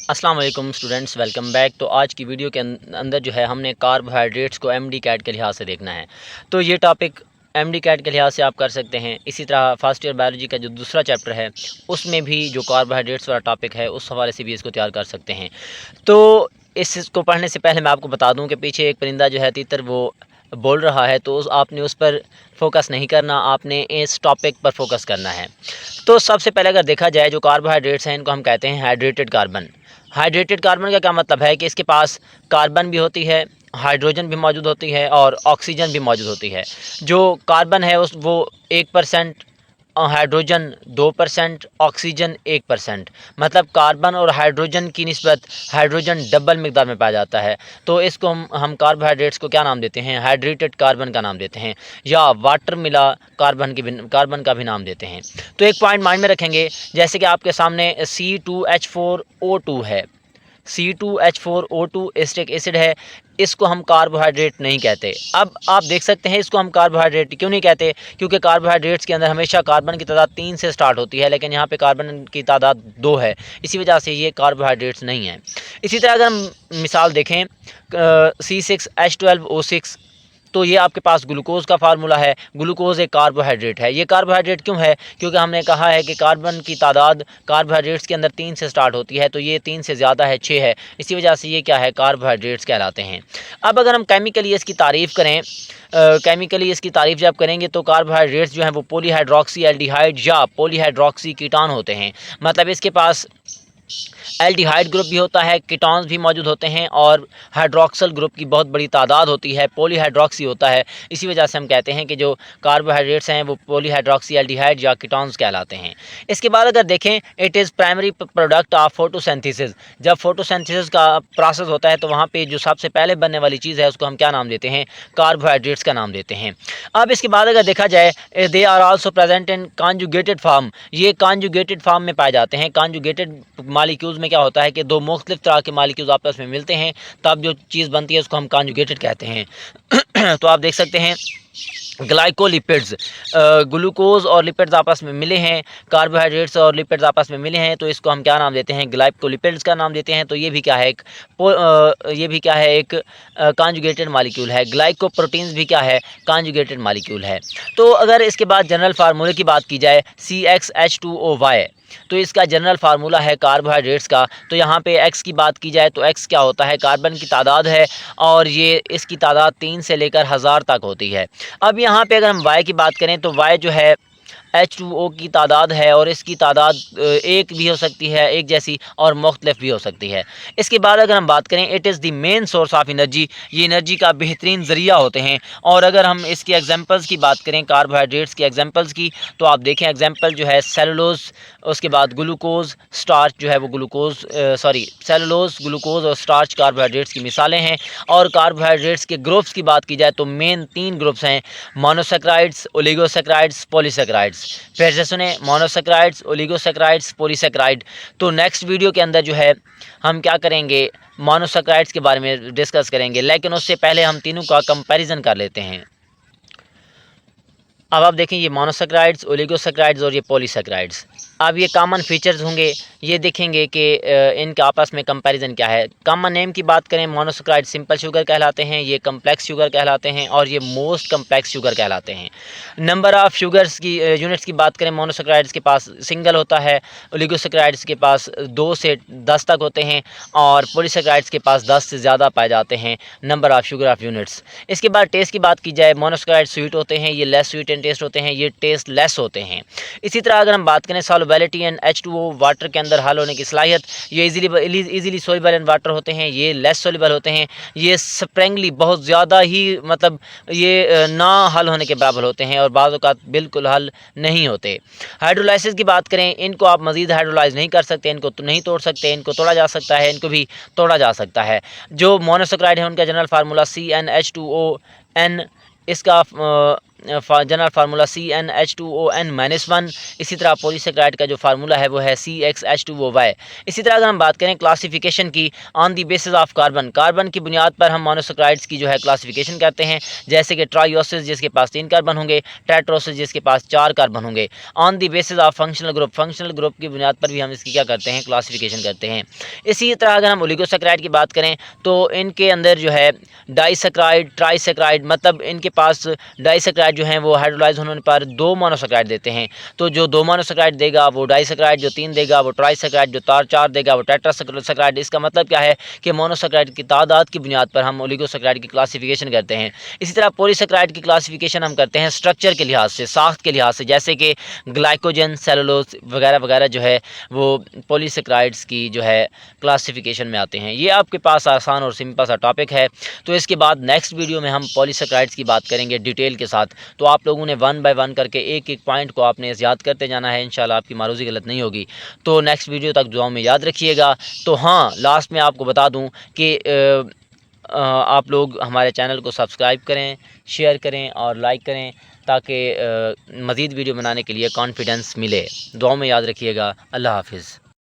अस्सलाम वालेकुम students, welcome back. तो आज की वीडियो के अंदर जो है हमने कार्बोहाइड्रेट्स को एमडी कैट के लिहाज से देखना है। तो ये टॉपिक एमडी कैट के लिहाज से आप कर सकते हैं। इसी तरह फर्स्ट ईयर बायोलॉजी का जो दूसरा चैप्टर है उसमें भी जो कार्बोहाइड्रेट्स वाला टॉपिक है उस हवाले से भी इसको तैयार कर सकते हैं। तो इसको पढ़ने से पहले मैं आपको बता दूं कि पीछे एक परिंदा जो है तीतर वो बोल रहा है, तो आपने उस पर फोकस नहीं करना, आपने इस टॉपिक पर फोकस करना है। तो सबसे पहले अगर देखा जाए जो कार्बोहाइड्रेट्स हैं इनको हम कहते हैं हाइड्रेटेड कार्बन। हाइड्रेटेड कार्बन का क्या मतलब है कि इसके पास कार्बन भी होती है, हाइड्रोजन भी मौजूद होती है और ऑक्सीजन भी मौजूद होती है। जो कार्बन है उस वो 1%, हाइड्रोजन 2%, ऑक्सीजन 1%। मतलब कार्बन और हाइड्रोजन की निस्बत हाइड्रोजन डबल मिकदार में पाया जाता है। तो इसको हम कार्बोहाइड्रेट्स को क्या नाम देते हैं? हाइड्रेटेड कार्बन का नाम देते हैं, या वाटर मिला कार्बन का भी नाम देते हैं। तो एक पॉइंट माइंड में रखेंगे, जैसे कि आपके सामने C2H4O2 है, C2H4O2 एसिटिक एसिड है, इसको हम कार्बोहाइड्रेट नहीं कहते। अब आप देख सकते हैं इसको हम कार्बोहाइड्रेट क्यों नहीं कहते, क्योंकि कार्बोहाइड्रेट्स के अंदर हमेशा कार्बन की तादाद 3 से स्टार्ट होती है, लेकिन यहाँ पे कार्बन की तादाद 2 है, इसी वजह से ये कार्बोहाइड्रेट्स नहीं है। इसी तरह अगर हम मिसाल देखें C6H12O6, तो ये आपके पास ग्लूकोज का फार्मूला है। ग्लूकोज एक कार्बोहाइड्रेट है। ये कार्बोहाइड्रेट क्यों है? क्योंकि हमने कहा है कि कार्बन की तादाद कार्बोहाइड्रेट्स के अंदर 3 से स्टार्ट होती है, तो ये 3 से ज़्यादा है, 6 है, इसी वजह से ये क्या है? कार्बोहाइड्रेट्स कहलाते हैं। अब अगर हम केमिकली इसकी तारीफ़ करें, केमिकली इसकी तारीफ़ जब करेंगे तो कार्बोहाइड्रेट्स जो हैं वो पॉलीहाइड्रोक्सी एल्डिहाइड या पॉलीहाइड्रोक्सी कीटान होते हैं। मतलब इसके पास एल्डिहाइड ग्रुप भी होता है, कीटोन्स भी मौजूद होते हैं और हाइड्रोक्सल ग्रुप की बहुत बड़ी तादाद होती है, पॉलीहाइड्रोक्सी होता है। इसी वजह से हम कहते हैं कि जो कार्बोहाइड्रेट्स हैं वो पॉलीहाइड्रोक्सी एल्डिहाइड या कीटोन्स कहलाते हैं। इसके बाद अगर देखें, it is primary product of photosynthesis. जब फोटोसिंथेसिस का प्रोसेस होता है तो वहाँ पे जो सबसे पहले बनने वाली चीज़ है उसको हम क्या नाम देते हैं? कार्बोहाइड्रेट्स का नाम देते हैं। अब इसके बाद अगर देखा जाए, they are also present in conjugated form. ये कॉन्जुगेटेड फॉर्म में पाए जाते हैं। कॉन्जुगेटेड मालिक्यूल्स में क्या होता है कि दो मुख्तलिफ तरह के मालिक्यूल्स आपस में मिलते हैं, तब जो चीज़ बनती है उसको हम कॉन्जुगेटेड कहते हैं। तो आप देख सकते हैं ग्लाइकोलिपिड्स, ग्लूकोज और लिपिड्स आपस में मिले हैं, कार्बोहाइड्रेट्स और लिपिड्स आपस में मिले हैं, तो इसको हम क्या नाम देते हैं? ग्लाइकोलिपिड्स का नाम देते हैं। तो ये भी क्या है? एक कॉन्जुगेटेड मालिक्यूल है। ग्लाइकोप्रोटीन्स भी क्या है? कॉन्जुगेटेड मालिक्यूल है। तो अगर इसके बाद जनरल फार्मूले की बात की जाए, CxH2OY, तो इसका जनरल फार्मूला है कार्बोहाइड्रेट्स का। तो यहाँ पे एक्स की बात की जाए तो एक्स क्या होता है? कार्बन की तादाद है, और ये इसकी तादाद 3 से लेकर 1000 तक होती है। अब यहाँ पे अगर हम वाई की बात करें तो वाई जो है H2O की तादाद है, और इसकी तादाद एक भी हो सकती है, एक जैसी, और मुख्तलिफ भी हो सकती है। इसके बाद अगर हम बात करें, it is the main source of energy. ये एनर्जी का बेहतरीन ज़रिया होते हैं। और अगर हम इसकी एग्जांपल्स की बात करें, कार्बोहाइड्रेट्स की एग्जांपल्स की, तो आप देखें एग्जांपल जो है सेलुलोज, उसके बाद ग्लूकोज, स्टार्च जो है वो सेलुलोज, ग्लूकोज और स्टार्च कार्बोहाइड्रेट्स की मिसालें हैं। और कार्बोहाइड्रेट्स के ग्रुप्स की बात की जाए तो मेन 3 ग्रुप्स हैं: मोनोसेक्राइड्स, ओलिगोसेक्राइड्स, पॉलीसेक्राइड्स। फिर से सुने, मोनोसेक्राइड्स, ओलिगोसेक्राइड्स, पॉलीसेक्राइड। तो नेक्स्ट वीडियो के अंदर जो है हम क्या करेंगे? मोनोसेक्राइड्स के बारे में डिस्कस करेंगे, लेकिन उससे पहले हम तीनों का कंपैरिजन कर लेते हैं। अब आप देखें, ये मोनोसेक्राइड्स, ओलिगोसेक्राइड्स और ये पॉलीसेक्राइड्स। अब ये कॉमन फीचर्स होंगे, ये देखेंगे कि इनके आपस में कंपैरिजन क्या है। कॉमन नेम की बात करें, मोनोसेक्राइड सिंपल शुगर कहलाते हैं, ये कम्प्लेक्स शुगर कहलाते हैं, और ये मोस्ट कम्प्लेक्स शुगर कहलाते हैं। नंबर ऑफ़ शुगर्स की यूनिट्स की बात करें, मोनोसेक्राइड्स के पास सिंगल होता है, ओलिगोसेक्राइड्स के पास 2 से 10 तक होते हैं, और पॉलीसेक्राइड्स के पास 10 से ज़्यादा पाए जाते हैं number of sugar of units. इसके बाद टेस्ट की बात की जाए, मोनोसेक्राइड स्वीट होते हैं, ये लेस स्वीट एंड टेस्ट होते हैं, ये टेस्ट लेस होते हैं। इसी तरह अगर हम बात करें सॉल्युबिलिटी एंड H2O, वाटर के अंदर हल होने की सलाहियत, ये इजीली सोल्यूबल इन वाटर होते हैं, ये लेस सोल्यूबल होते हैं, ये स्प्रेंगली बहुत ज़्यादा ही, मतलब ये ना हल होने के बराबर होते हैं, और बाज़ औक़ात बिल्कुल हल नहीं होते। हाइड्रोलाइसिस की बात करें, इनको आप मज़ीद हाइड्रोलाइज नहीं कर सकते, इनको तो नहीं तोड़ सकते, इनको तोड़ा जा सकता है, इनको भी तोड़ा जा सकता है। जो मोनोसेक्राइड है उनका जनरल फार्मूला CnH2ON, इसका जनरल फार्मूला CnH2ON-1। इसी तरह पॉलीसेकेराइड का जो फार्मूला है वो है CxH2OY। इसी तरह अगर हम बात करें क्लासिफिकेशन की, on the basis of carbon, carbon की बुनियाद पर हम मोनोसेकेराइड्स की जो है क्लासिफिकेशन करते हैं, जैसे कि ट्राइओसिस जिसके पास 3 कार्बन होंगे, टेट्रोसिस जिसके पास 4 कार्बन होंगे। On the basis of functional group, functional group की बुनियाद पर भी हम इसकी क्या करते हैं, क्लासिफिकेशन करते हैं। इसी तरह अगर हम ओलिगोसेकेराइड की बात करें तो इनके अंदर जो है डाइसेकेराइड, ट्राइसेकेराइड, मतलब इनके पास डाइसेकेराइड जो है वो हाइड्रोलाइज होने पर 2 मोनोसेकेराइड देते हैं। तो जो 2 मोनोसेकेराइड देगा वो डाइसेकेराइड, जो 3 देगा वो ट्राइसेकेराइड, जो 4 देगा वो टेट्रासेकेराइड। इसका मतलब क्या है कि मोनोसेकेराइड की तादाद की बुनियाद पर हम ओलिगोसेकेराइड की क्लासिफिकेशन करते हैं। इसी तरह पॉलीसेकेराइड की क्लासिफिकेशन हम करते हैं स्ट्रक्चर के लिहाज से, साख्त के लिहाज से, जैसे कि ग्लाइकोजन, सेलुलोज वगैरह वगैरह जो है वो पॉलीसेकेराइड्स की जो है क्लासिफिकेशन में आते हैं। ये आपके पास आसान और सिंपल सा टॉपिक है। तो इसके बाद नेक्स्ट वीडियो में हम पॉलीसेकेराइड्स की बात करेंगे डिटेल के साथ। तो आप लोगों ने 1 बाय 1 करके एक एक पॉइंट को आपने याद करते जाना है, इंशाल्लाह आपकी मारूज़ी गलत नहीं होगी। तो नेक्स्ट वीडियो तक दुआओं में याद रखिएगा। तो हाँ, लास्ट में आपको बता दूं कि आप लोग हमारे चैनल को सब्सक्राइब करें, शेयर करें और लाइक करें, ताकि मज़ीद वीडियो बनाने के लिए कॉन्फिडेंस मिले। दुआओं में याद रखिएगा। अल्लाह हाफ़िज़।